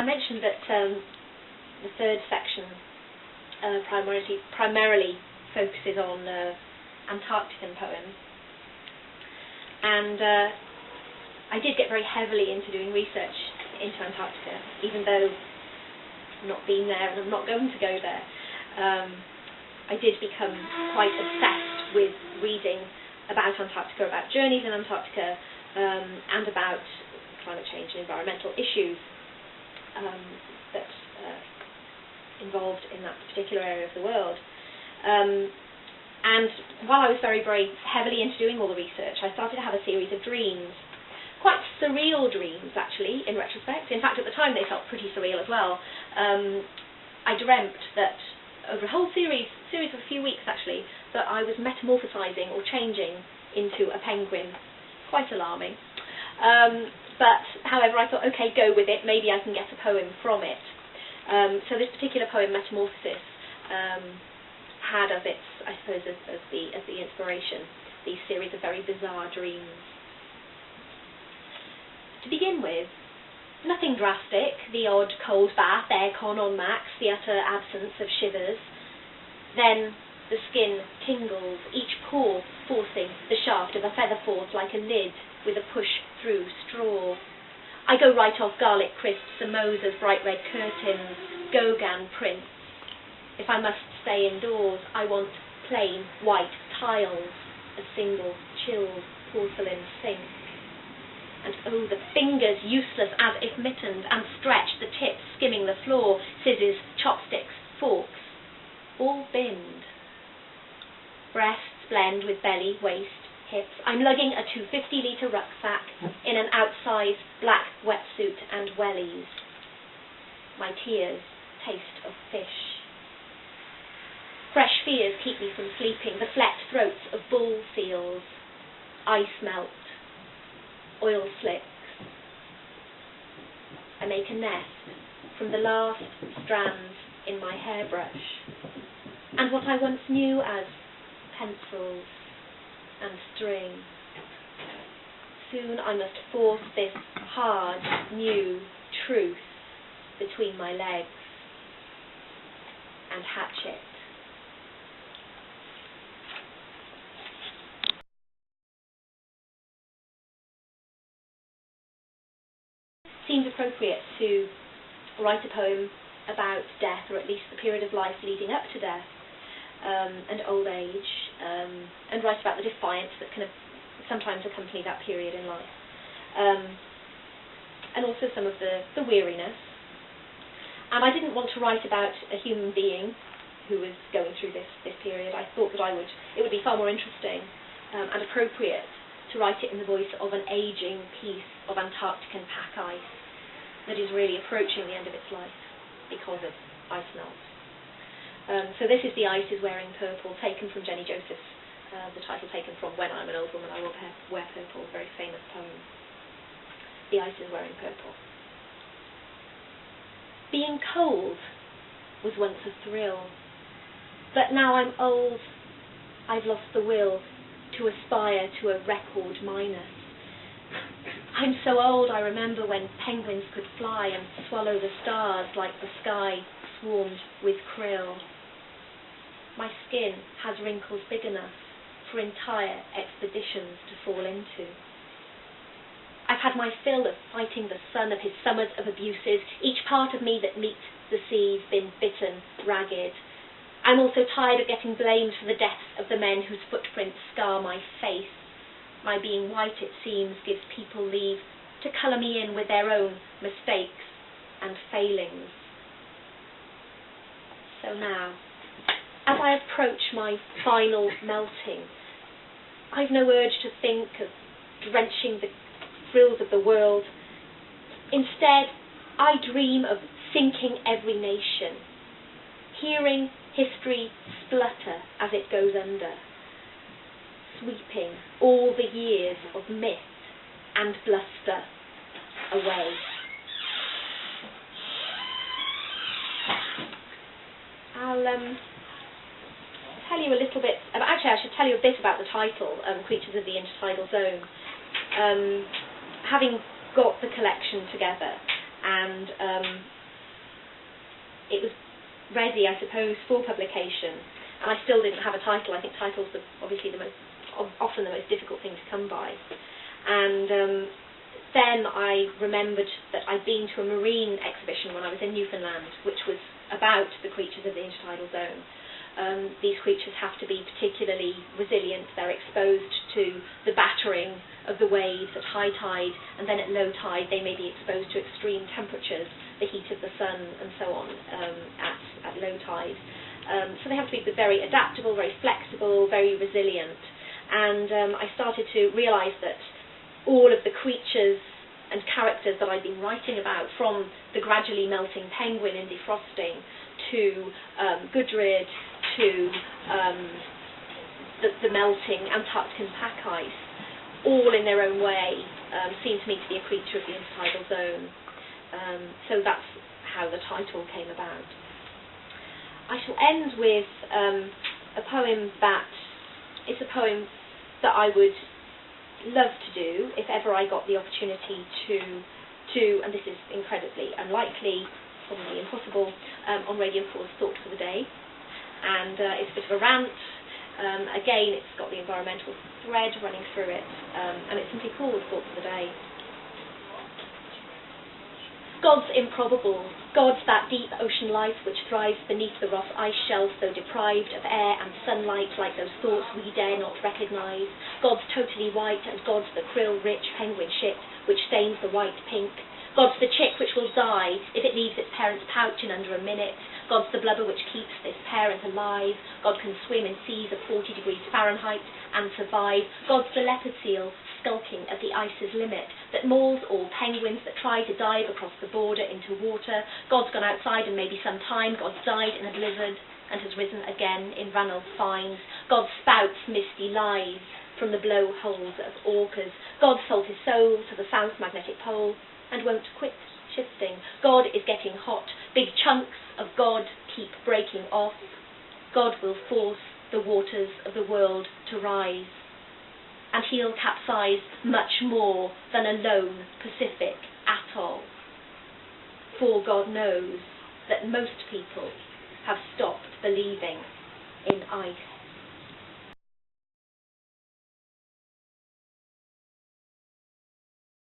I mentioned that the third section primarily focuses on Antarctican poems, and I did get very heavily into doing research into Antarctica, even though I've not been there and I'm not going to go there. I did become quite obsessed with reading about Antarctica, about journeys in Antarctica, and about climate change and environmental issues that involved in that particular area of the world. And while I was very, very heavily into doing all the research, I started to have a series of dreams. Quite surreal dreams, actually, in retrospect. In fact, at the time they felt pretty surreal as well. I dreamt that, over a whole series of a few weeks actually, that I was metamorphosizing or changing into a penguin. Quite alarming. But, however, I thought, okay, go with it, maybe I can get a poem from it. So this particular poem, Metamorphosis, had as its, I suppose, as the inspiration, these series of very bizarre dreams. To begin with, nothing drastic, the odd cold bath, aircon on max, the utter absence of shivers. Then the skin tingles, each pore forcing the shaft of a feather force like a lid with a push-through straw. I go right off garlic crisps, samosas, bright red curtains, Gauguin prints. If I must stay indoors, I want plain white tiles, a single chilled porcelain sink. And oh, the fingers useless as if mittened and stretched, the tips skimming the floor, scissors, chopsticks, forks, all binned. Breasts blend with belly, waist, hips. I'm lugging a 250-litre rucksack in an outsized black wetsuit and wellies. My tears taste of fish. Fresh fears keep me from sleeping, the flecked throats of bull seals, ice melt, oil slicks. I make a nest from the last strands in my hairbrush, and what I once knew as pencils and string. Soon I must force this hard, new truth between my legs and hatch it. Seemed appropriate to write a poem about death, or at least the period of life leading up to death, and old age, and write about the defiance that kind of sometimes accompany that period in life, and also some of the weariness. And I didn't want to write about a human being who was going through this period. I thought that it would be far more interesting and appropriate to write it in the voice of an aging piece of Antarctican pack ice that is really approaching the end of its life because of ice melt. So this is The Ice is Wearing Purple, taken from Jenny Joseph's, the title taken from When I'm an Old Woman I Will Wear Purple, a very famous poem. The Ice is Wearing Purple. Being cold was once a thrill, but now I'm old, I've lost the will to aspire to a record minus. I'm so old, I remember when penguins could fly and swallow the stars like the sky swarmed with krill. My skin has wrinkles big enough for entire expeditions to fall into. I've had my fill of fighting the sun of his summers of abuses, each part of me that meets the seas been bitten, ragged. I'm also tired of getting blamed for the deaths of the men whose footprints scar my face. My being white, it seems, gives people leave to colour me in with their own mistakes and failings. So now, as I approach my final melting, I've no urge to think of drenching the thrills of the world. Instead, I dream of sinking every nation, hearing history splutter as it goes under, sweeping all the years of myth and bluster away. I'll tell you a little bit, actually I should tell you a bit about the title, Creatures of the Intertidal Zone. Having got the collection together and it was ready, I suppose, for publication. And I still didn't have a title. I think titles are obviously often the most difficult thing to come by. And then I remembered that I'd been to a marine exhibition when I was in Newfoundland, which was about the creatures of the intertidal zone. These creatures have to be particularly resilient. They're exposed to the battering of the waves at high tide, and then at low tide they may be exposed to extreme temperatures, the heat of the sun and so on, at low tide. So they have to be very adaptable, very flexible, very resilient. And I started to realise that all of the creatures and characters that I'd been writing about, from the gradually melting penguin in defrosting to Gudrid, to the melting Antarctican pack ice, all in their own way seemed to me to be a creature of the intertidal zone. So that's how the title came about. I shall end with a poem that is a poem that I would love to do if ever I got the opportunity to, and this is incredibly unlikely, probably impossible, on Radio 4's Thought for the Day. And it's a bit of a rant. Again, it's got the environmental thread running through it, and it's simply called Thought for the Day. God's improbable, God's that deep ocean life which thrives beneath the rough ice shelf, though deprived of air and sunlight like those thoughts we dare not recognise. God's totally white, and God's the krill-rich penguin shit which stains the white pink. God's the chick which will die if it leaves its parent's pouch in under a minute. God's the blubber which keeps this parent alive. God can swim in seas of 40 degrees Fahrenheit and survive. God's the leopard seal skulking at the ice's limit that mauls all penguins that try to dive across the border into water. God's gone outside and maybe some time. God's died in a blizzard and has risen again in Ranulph Fines. God spouts misty lies from the blowholes of orcas. God sold his soul to the South Magnetic Pole and won't quit shifting. God is getting hot. Big chunks of God keep breaking off. God will force the waters of the world to rise, and he'll capsize much more than a lone Pacific atoll. For God knows that most people have stopped believing in ice.